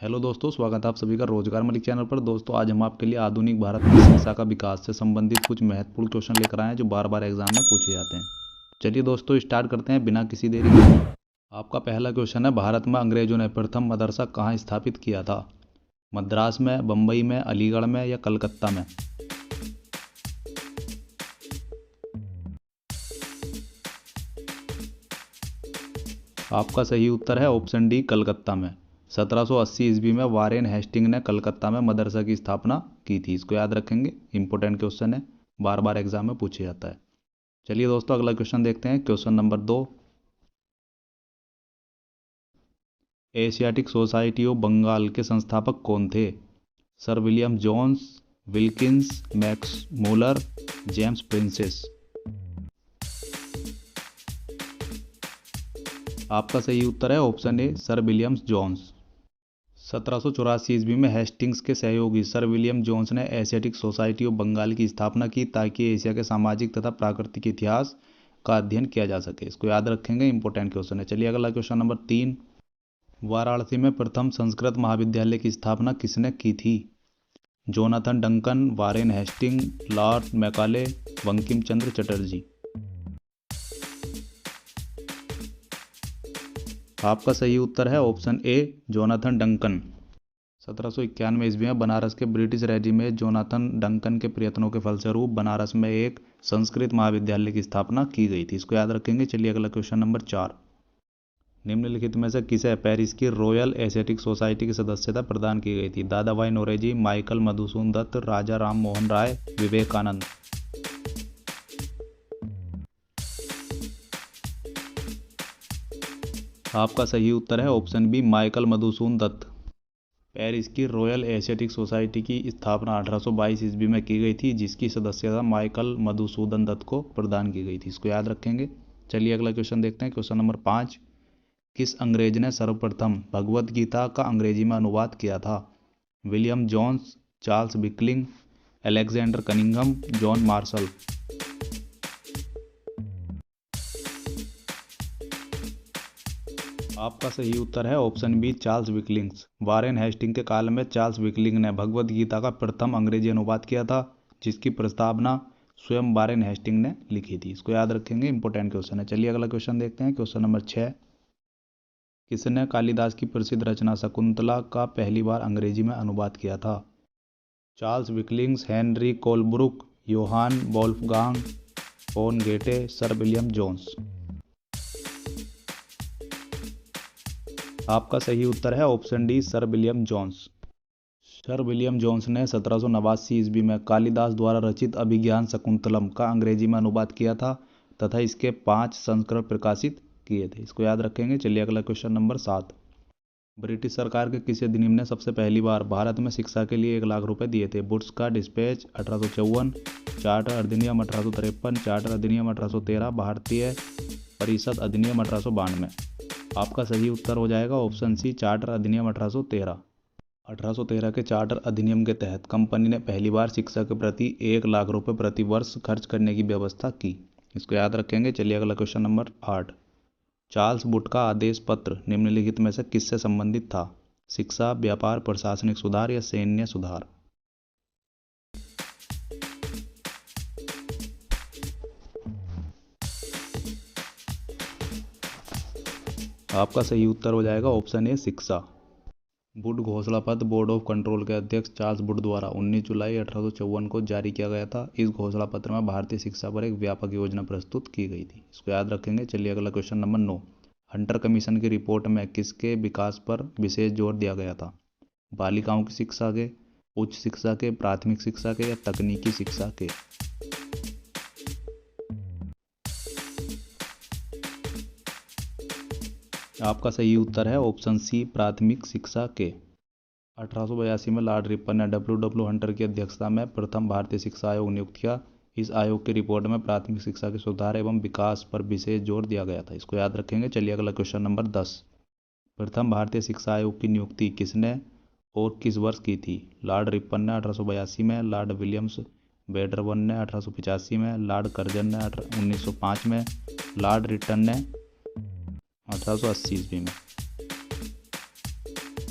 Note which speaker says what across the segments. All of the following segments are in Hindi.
Speaker 1: हेलो दोस्तों, स्वागत है आप सभी का रोजगार मलिक चैनल पर। दोस्तों, आज हम आपके लिए आधुनिक भारत में शिक्षा का विकास से संबंधित कुछ महत्वपूर्ण क्वेश्चन लेकर आए हैं जो बार बार एग्जाम में पूछे जाते हैं। चलिए दोस्तों, स्टार्ट करते हैं बिना किसी देरी के। आपका पहला क्वेश्चन है, भारत में अंग्रेजों ने प्रथम मदरसा कहाँ स्थापित किया था? मद्रास में, बम्बई में, अलीगढ़ में या कलकत्ता में? आपका सही उत्तर है ऑप्शन डी, कलकत्ता में। 1780 ईस्वी में वारेन हेस्टिंग ने कलकत्ता में मदरसा की स्थापना की थी। इसको याद रखेंगे, इंपॉर्टेंट क्वेश्चन है, बार बार एग्जाम में पूछे जाता है। चलिए दोस्तों, अगला क्वेश्चन देखते हैं। Question number 2, Asiatic Society of Bengal के संस्थापक कौन थे? Sir William Jones, Wilkins, Max Muller, James Prinsep? आपका सही उत्तर है option A, sir Williams Jones. 1784 ईस्वी में हेस्टिंग्स के सहयोगी सर विलियम जोन्स ने एशियाटिक सोसाइटी ऑफ बंगाल की स्थापना की ताकि एशिया के सामाजिक तथा प्राकृतिक इतिहास का अध्ययन किया जा सके। इसको याद रखेंगे, इंपॉर्टेंट क्वेश्चन है। चलिए अगला क्वेश्चन नंबर 3, वाराणसी में प्रथम संस्कृत महाविद्यालय की स्थापना किसने की थी? Jonathan Duncan, Warren Hasting, Lord Macaulay, Bankim Chandra Chatterjee? आपका सही उत्तर है ऑप्शन ए, जोनाथन डंकन। 1791 ईस्वी में बनारस के ब्रिटिश रेजिमेंट जोनाथन डंकन के प्रयत्नों के फलस्वरूप बनारस में एक संस्कृत महाविद्यालय की स्थापना की गई थी। इसको याद रखेंगे। चलिए अगला क्वेश्चन नंबर 4, निम्नलिखित में से किसे पेरिस की रॉयल एशियाटिक सोसाइटी की सदस्यता प्रदान की गई थी? दादाभाई नौरोजी, माइकल मधुसूदन दत्त, राजा राम मोहन राय, विवेकानंद? आपका सही उत्तर है option B, Michael Madhusudan Dutt. Paris की रॉयल एशियाटिक सोसाइटी की स्थापना 1822 ईस्वी में की गई थी, जिसकी सदस्यता माइकल मधुसूदन दत्त को प्रदान की गई थी। इसको याद रखेंगे। चलिए अगला क्वेश्चन देखते हैं। क्वेश्चन नंबर 5, किस अंग्रेज ने सर्वप्रथम भगवत गीता का अंग्रेजी में अनुवाद किया था? विलियम जोन्स, चार्ल्स बिकलिंग, अलेक्जेंडर कनिंघम, जॉन मार्शल? आपका सही उत्तर है ऑप्शन बी, चार्ल्स विकलिंग्स। वारेन हेस्टिंग के काल में चार्ल्स विकलिंग ने भगवत गीता का प्रथम अंग्रेजी अनुवाद किया था, जिसकी प्रस्तावना स्वयं वारेन हेस्टिंग ने लिखी थी। इसको याद रखेंगे, इंपॉर्टेंट क्वेश्चन है। चलिए अगला क्वेश्चन देखते हैं। क्वेश्चन नंबर 6, किसने कालिदास की प्रसिद्ध रचना शकुंतला का पहली बार अंग्रेजी में अनुवाद किया था? चार्ल्स विकलिंग्स, Henry Colebrooke, Johann Wolfgang von Goethe, sir William Jones? आपका सही उत्तर है option D, sir William Jones. Sir William Jones ने 1789 ईस्वी में कालिदास द्वारा रचित अभिज्ञान शकुंतलम का अंग्रेजी में अनुवाद किया था तथा इसके 5 संस्करण प्रकाशित किए थे। इसको याद रखेंगे। चलिए अगला क्वेश्चन नंबर 7, ब्रिटिश सरकार के किस अधिनियम ने सबसे पहली बार भारत में शिक्षा के लिए 1 लाख रुपए दिए थे? बुड्स का डिस्पैच 1854, चार्टर अधिनियम 1853, चार्टर अधिनियम 1813, भारतीय परिषद अधिनियम 1892? आपका सही उत्तर हो जाएगा ऑप्शन सी, चार्टर अधिनियम 1813। 1813 के चार्टर अधिनियम के तहत कंपनी ने पहली बार शिक्षा के प्रति 1 लाख रुपए प्रति वर्ष खर्च करने की व्यवस्था की। इसको याद रखेंगे। चलिए अगला क्वेश्चन नंबर 8, चार्ल्स बुट का आदेश पत्र निम्नलिखित में से किससे संबंधित था? शिक्षा, व्यापार, प्रशासनिक सुधार या सैन्य सुधार? आपका सही उत्तर हो जाएगा ऑप्शन ए, शिक्षा। बुट घोषणा पत्र बोर्ड ऑफ कंट्रोल के अध्यक्ष चार्ल्स बुट द्वारा 19 जुलाई 1854 को जारी किया गया था। इस घोषणा पत्र में भारतीय शिक्षा पर एक व्यापक योजना प्रस्तुत की गई थी। इसको याद रखेंगे। चलिए अगला क्वेश्चन नंबर 9, हंटर कमीशन की रिपोर्ट में किसके विकास पर विशेष जोर दिया गया था? बालिकाओं की शिक्षा के, उच्च शिक्षा के, प्राथमिक शिक्षा के या तकनीकी शिक्षा के? आपका सही उत्तर है ऑप्शन सी, प्राथमिक शिक्षा के। 1882 में लॉर्ड रिपन ने डब्ल्यू हंटर की अध्यक्षता में प्रथम भारतीय शिक्षा आयोग नियुक्त किया। इस आयोग की रिपोर्ट में प्राथमिक शिक्षा के सुधार एवं विकास पर विशेष जोर दिया गया था। इसको याद रखेंगे। चलिए अगला क्वेश्चन नंबर 10, प्रथम भारतीय शिक्षा आयोग की नियुक्ति किसने और किस वर्ष की थी? लॉर्ड रिपन ने 1882 में, लॉर्ड विलियम्स वेडरबर्न ने 1885 में, लॉर्ड कर्जन ने 1905 में, लॉर्ड रिटन ने 1880 ईस्वी में?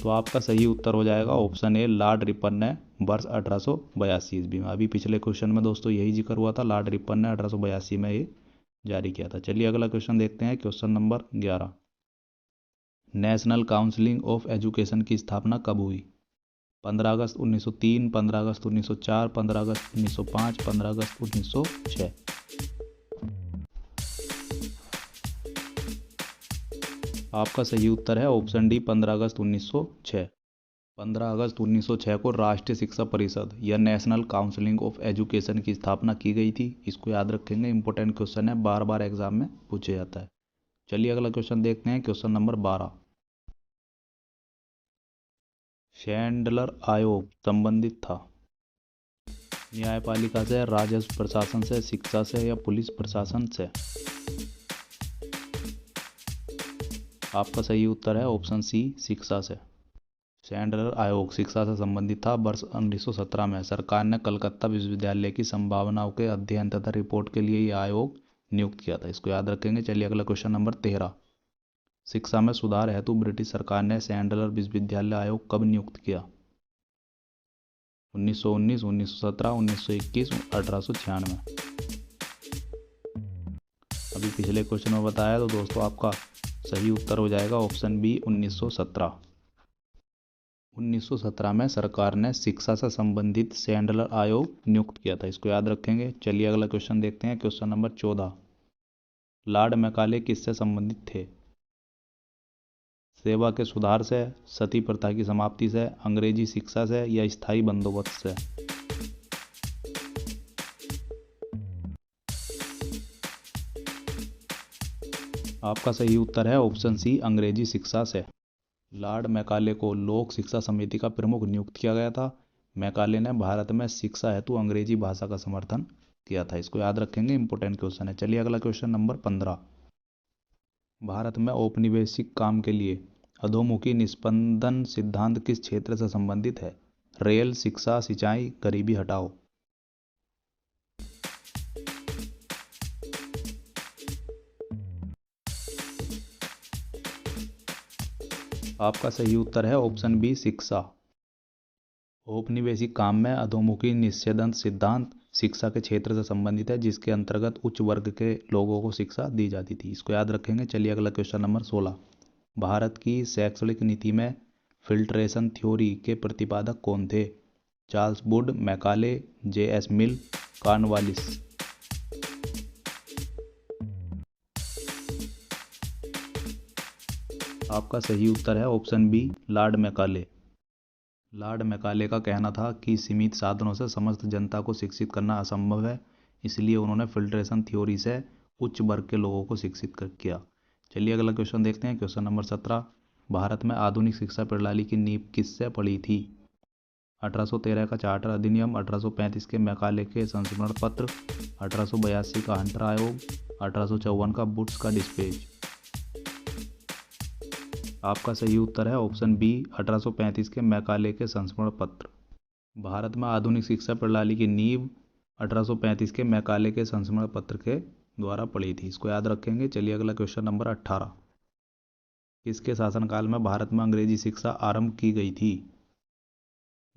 Speaker 1: दोस्तों आपका सही उत्तर हो जाएगा ऑप्शन ए, लॉर्ड रिपन ने वर्ष 1882 ईस्वी में। अभी पिछले क्वेश्चन में दोस्तों यही जिक्र हुआ था, लॉर्ड रिपन ने 1882 में ये जारी किया था। चलिए अगला क्वेश्चन देखते हैं, question number 11। National council of education की स्थापना कब हुई? 15 अगस्त 1903, 15 अगस्त 1904, 15 अगस्त 1905, 15 अगस्त 1906। आपका सही उत्तर है ऑप्शन डी, 15 अगस्त 1906। 15 अगस्त 1906 को राष्ट्रीय शिक्षा परिषद या नेशनल काउंसिल ऑफ एजुकेशन की स्थापना की गई थी। इसको याद रखेंगे, इंपॉर्टेंट क्वेश्चन है, बार बार एग्जाम में पूछे जाता है। चलिए अगला क्वेश्चन देखते हैं, क्वेश्चन नंबर 12। शैंडलर आयोग संबंधित था न्यायपालिका से, राजस्व प्रशासन से, शिक्षा से या पुलिस प्रशासन से? आपका सही उत्तर है ऑप्शन सी, शिक्षा से। शैंडलर आयोग शिक्षा से संबंधित था। वर्ष 1917 में सरकार ने कलकत्ता विश्वविद्यालय की संभावनाओं के अध्ययन तथा रिपोर्ट के लिए यह आयोग नियुक्त किया था। इसको याद रखेंगे। चलिए अगला क्वेश्चन नंबर 13। शिक्षा में सुधार हेतु ब्रिटिश सरकार ने शैंडलर विश्वविद्यालय आयोग कब नियुक्त किया? 1919, 1917, 1921, 1896। अभी पिछले क्वेश्चन में बताया तो दोस्तों आपका सही उत्तर हो जाएगा ऑप्शन बी, 1917। 1917 में सरकार ने शिक्षा से संबंधित शैंडलर आयोग नियुक्त किया था। इसको याद रखेंगे। चलिए अगला क्वेश्चन देखते हैं, क्वेश्चन नंबर 14। लॉर्ड मैकाले किससे संबंधित थे? सेवा के सुधार से, सती प्रथा की समाप्ति से, अंग्रेजी शिक्षा से या स्थायी बंदोबस्त से? आपका सही उत्तर है ऑप्शन सी, अंग्रेजी शिक्षा से। लॉर्ड मैकाले को लोक शिक्षा समिति का प्रमुख नियुक्त किया गया था। मैकाले ने भारत में शिक्षा हेतु अंग्रेजी भाषा का समर्थन किया था। इसको याद रखेंगे, इंपॉर्टेंट क्वेश्चन है। चलिए अगला क्वेश्चन नंबर 15। भारत में औपनिवेशिक काम के लिए अधोमुखी निस्पंदन सिद्धांत किस क्षेत्र से संबंधित है? रेल, शिक्षा, सिंचाई, गरीबी हटाओ? आपका सही उत्तर है ऑप्शन बी, शिक्षा। औपनिवेशिक काम में अधोमुखी निस्पंदन सिद्धांत शिक्षा के क्षेत्र से संबंधित है, जिसके अंतर्गत उच्च वर्ग के लोगों को शिक्षा दी जाती थी। इसको याद रखेंगे। चलिए अगला क्वेश्चन नंबर 16। भारत की शैक्षणिक नीति में फिल्ट्रेशन थ्योरी के प्रतिपादक कौन थे? Charles Wood, Macaulay, J S. Mill, Cornwallis? आपका सही उत्तर है option B, Lord Macaulay. Lord Macaulay का कहना था कि सीमित साधनों से समस्त जनता को शिक्षित करना असंभव है, इसलिए उन्होंने फिल्ट्रेशन थ्योरी से उच्च वर्ग के लोगों को शिक्षित किया। चलिए अगला क्वेश्चन देखते हैं, क्वेश्चन नंबर 17। भारत में आधुनिक शिक्षा प्रणाली की नींव किससे पड़ी थी? 1813 का चार्टर अधिनियम, 1835 के मैकाले के संस्मरण पत्र, 1882 का हंटर आयोग, 1854 का वुड्स का डिस्पेच? आपका सही उत्तर है ऑप्शन बी, 1835 के मैकाले के संस्मरण पत्र। भारत में आधुनिक शिक्षा प्रणाली की नींव 1835 के मैकाले के संस्मरण पत्र के द्वारा पड़ी थी। इसको याद रखेंगे। चलिए अगला क्वेश्चन नंबर 18। किसके शासनकाल में भारत में अंग्रेजी शिक्षा आरंभ की गई थी?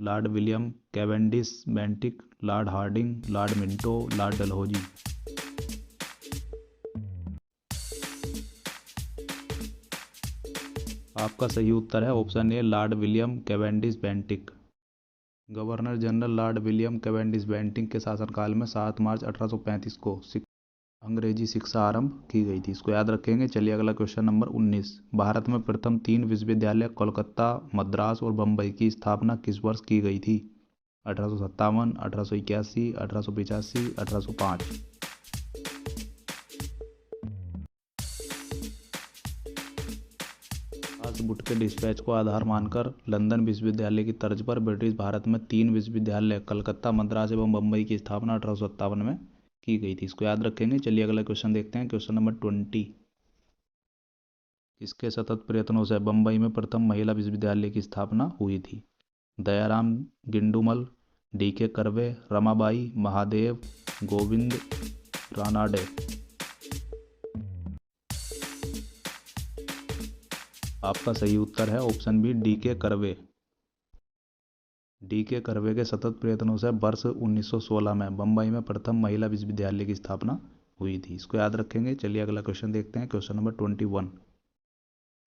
Speaker 1: Lord William Cavendish Bentinck, Lord Hardinge, Lord Minto, Lord Dalhousie? आपका सही उत्तर है option A, Lord William Cavendish Bentinck. Governor general Lord William Cavendish Bentinck के शासनकाल में 7 मार्च 1835 को अंग्रेजी शिक्षा आरंभ की गई थी। इसको याद रखेंगे। चलिए अगला क्वेश्चन नंबर 19। भारत में प्रथम 3 विश्वविद्यालय कोलकाता, मद्रास और बम्बई की स्थापना किस वर्ष की गई थी? 1857, 1881, 1885, 1805? वुड के डिस्पैच को आधार मानकर लंदन विश्वविद्यालय की तर्ज पर ब्रिटिश भारत में 3 विश्वविद्यालय कलकत्ता, मद्रास एवं बम्बई की स्थापना 1857 में की गई थी। इसको याद रखेंगे। चलिए अगला क्वेश्चन देखते हैं, क्वेश्चन नंबर 20। किसके सतत प्रयत्नों से बम्बई में प्रथम महिला विश्वविद्यालय की स्थापना हुई थी? दयाराम गिंडुमल, डी.के. कर्वे, रमाबाई, महादेव, गोविंद रानाडे? आपका सही उत्तर है ऑप्शन बी डी के कर्वे। डी के कर्वे के सतत प्रयत्नों से वर्ष 1916 में बम्बई में प्रथम महिला विश्वविद्यालय की स्थापना हुई थी। इसको याद रखेंगे। चलिए अगला क्वेश्चन देखते हैं। Question number 21।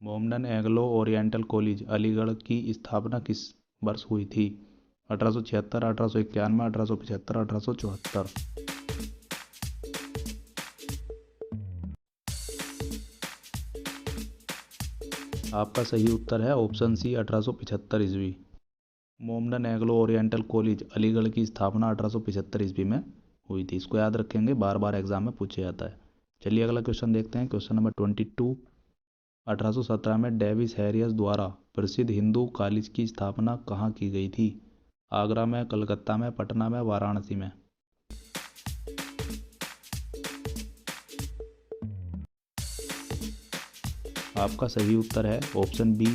Speaker 1: Mohammedan Anglo oriental college Aligarh की स्थापना किस वर्ष हुई थी? 1876, 1891, 1875, 1874। आपका सही उत्तर है ऑप्शन सी 1875 ईस्वी। Mohammedan Anglo oriental college Aligarh की स्थापना 1875 ईस्वी में हुई थी। इसको याद रखेंगे, बार बार एग्जाम में पूछा जाता है। चलिए अगला क्वेश्चन देखते हैं। Question number 22। 1817 में डेविस हैरियस द्वारा प्रसिद्ध हिंदू कॉलेज की स्थापना कहाँ की गई थी? आगरा में, कलकत्ता में, पटना में, वाराणसी में। आपका सही उत्तर है ऑप्शन बी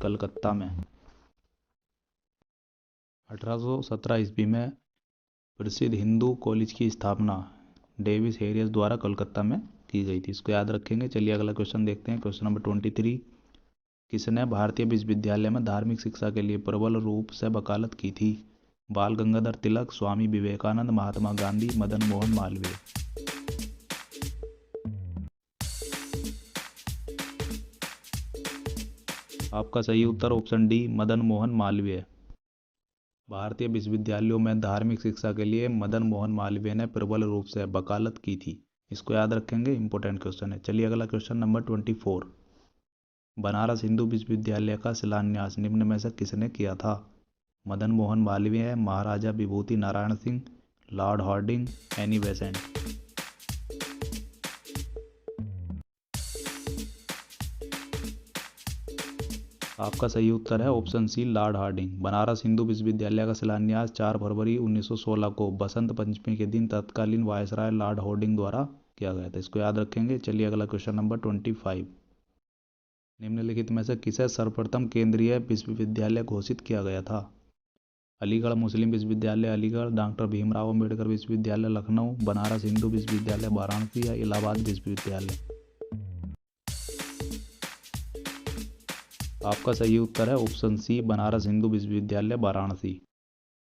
Speaker 1: कलकत्ता में। 1817 ईस्वी में प्रसिद्ध हिंदू कॉलेज की स्थापना डेविस हैरियस द्वारा कलकत्ता में की गई थी। इसको याद रखेंगे। चलिए अगला क्वेश्चन देखते हैं। Question number 23। किसने भारतीय विश्वविद्यालय में धार्मिक शिक्षा के लिए प्रबल रूप से वकालत की थी? बाल गंगाधर तिलक, स्वामी विवेकानंद, महात्मा गांधी, मदन मोहन मालवीय। आपका सही उत्तर ऑप्शन डी मदन मोहन मालवीय। भारतीय विश्वविद्यालयों में धार्मिक शिक्षा के लिए मदन मोहन मालवीय ने प्रबल रूप से वकालत की थी। इसको याद रखेंगे, इंपॉर्टेंट क्वेश्चन है। चलिए अगला क्वेश्चन नंबर 24। बनारस हिंदू विश्वविद्यालय का शिलान्यास निम्न में से किसने किया था? Madan Mohan Malviya, Maharaja Vibhuti Narayan Singh, Lord Hardinge, Annie Besant. आपका सही उत्तर है option C Lord Hardinge. Banaras Hindu विश्वविद्यालय का शिलान्यास 4 फरवरी 1916 को बसंत पंचमी के दिन तत्कालीन वायसराय लॉर्ड हार्डिंग द्वारा किया गया था। इसको याद रखेंगे। चलिए अगला क्वेश्चन नंबर 25। निम्नलिखित में से किसे सर्वप्रथम केंद्रीय विश्वविद्यालय घोषित किया गया था? अलीगढ़ मुस्लिम विश्वविद्यालय अलीगढ़, डॉक्टर भीमराव अम्बेडकर विश्वविद्यालय लखनऊ, बनारस हिंदू विश्वविद्यालय वाराणसी या इलाहाबाद विश्वविद्यालय। आपका सही उत्तर है ऑप्शन सी बनारस हिंदू विश्वविद्यालय वाराणसी।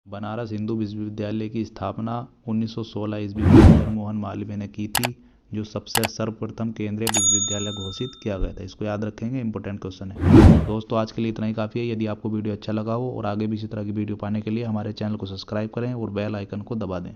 Speaker 1: बनारस हिंदू विश्वविद्यालय की स्थापना 1916 ईस्वी में मदन मोहन मालवीय ने की थी, जो सबसे सर्वप्रथम केंद्रीय विश्वविद्यालय घोषित किया गया था। इसको याद रखेंगे, इंपॉर्टेंट क्वेश्चन है। दोस्तों आज के लिए इतना ही काफ़ी है। यदि आपको वीडियो अच्छा लगा हो और आगे भी इसी तरह की वीडियो पाने के लिए हमारे चैनल को सब्सक्राइब करें और बेल आइकन को दबा दें।